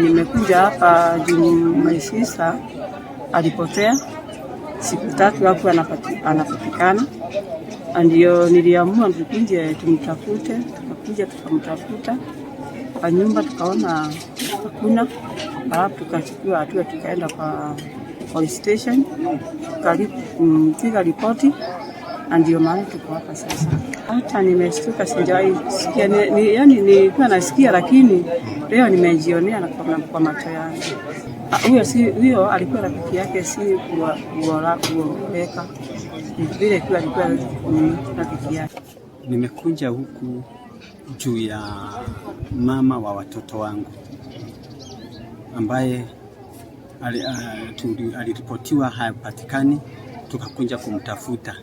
Nimekuja hapa juu my sister alipotea siku 3 hapo anapatikana. Ndio niliamua tukuje tumtafute, tukakuja tukamtafuta kwa nyumba tukaona hakuna. Alafu tukachukua hatua tukaenda kwa police station tukapiga ripoti. Ndio maana tuko hapa sasa. Hata nimeshtuka, sijawahi sikia, yani nilikuwa nasikia lakini leo nimejionea na kwa macho yangu. Huyo alikuwa rafiki yake, si kuweka vile kwa alikuwa rafiki yake. Nimekuja huku juu ya mama wa watoto wangu ambaye aliripotiwa hapatikani, tukakuja kumtafuta.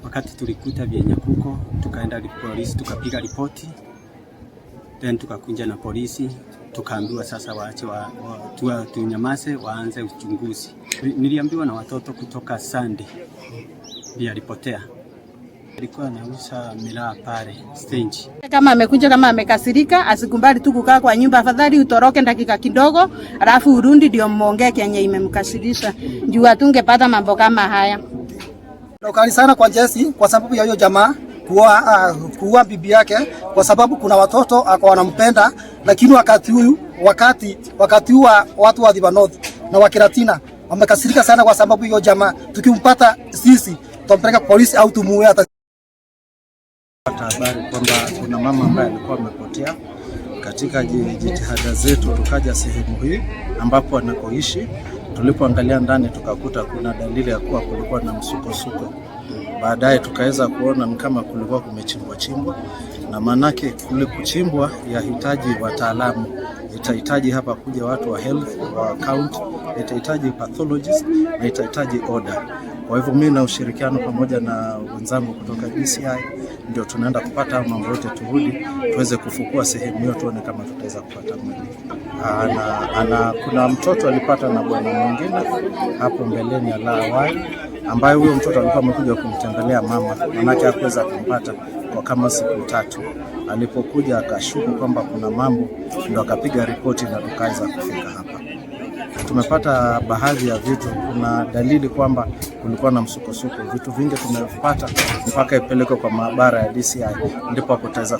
Wakati tulikuta vyenye kuko, tukaenda polisi tukapiga ripoti, then tukakuja na polisi tukaambiwa sasa waache tunyamaze waanze uchunguzi. Niliambiwa na watoto kutoka Sunday ndiye alipotea. Alikuwa anauza miraa pale stage. Kama amekuja kama amekasirika, asikumbali tu kukaa kwa nyumba, afadhali utoroke dakika kidogo alafu urundi ndio muongee kenye imemkasirisha. Juu atungepata mambo kama haya. Ukali sana kwa Jesse kwa sababu ya hiyo jamaa kuua bibi yake, kwa sababu kuna watoto akawa wanampenda, lakini wakati huwa watu wa Dhiva North na wa Kiratina wamekasirika sana kwa sababu hiyo jamaa. Tukimpata sisi tumpeleka polisi au tumuue. Hata habari kwamba kuna mama ambaye alikuwa amepotea. Katika jitihada zetu tukaja sehemu hii ambapo anakoishi. Tulipoangalia ndani tukakuta kuna dalili ya kuwa kulikuwa na msukosuko. Baadaye tukaweza kuona ni kama kulikuwa kumechimbwa, na manake kule kuchimbwa yahitaji wataalamu. Itahitaji hapa kuja watu wa health, wa county, itahitaji pathologist na itahitaji order. Kwa hivyo mimi na ushirikiano pamoja na wenzangu kutoka DCI ndio tunaenda kupata mambo yote, turudi tuweze kufukua sehemu hiyo tuone kama tutaweza kupata mwili. Kuna mtoto alipata na bwana mwingine hapo mbeleni awali, ambaye huyo mtoto alikuwa amekuja kumtembelea mama, manake hakuweza kumpata kwa kama siku 3. Alipokuja akashuku kwamba kuna mambo, ndio akapiga ripoti na tukaweza kufika hapa. Tumepata baadhi ya vitu, kuna dalili kwamba kulikuwa na msukosuko. Vitu vingi tumevipata mpaka ipelekwe kwa maabara ya DCI, ndipo hapo tutaweza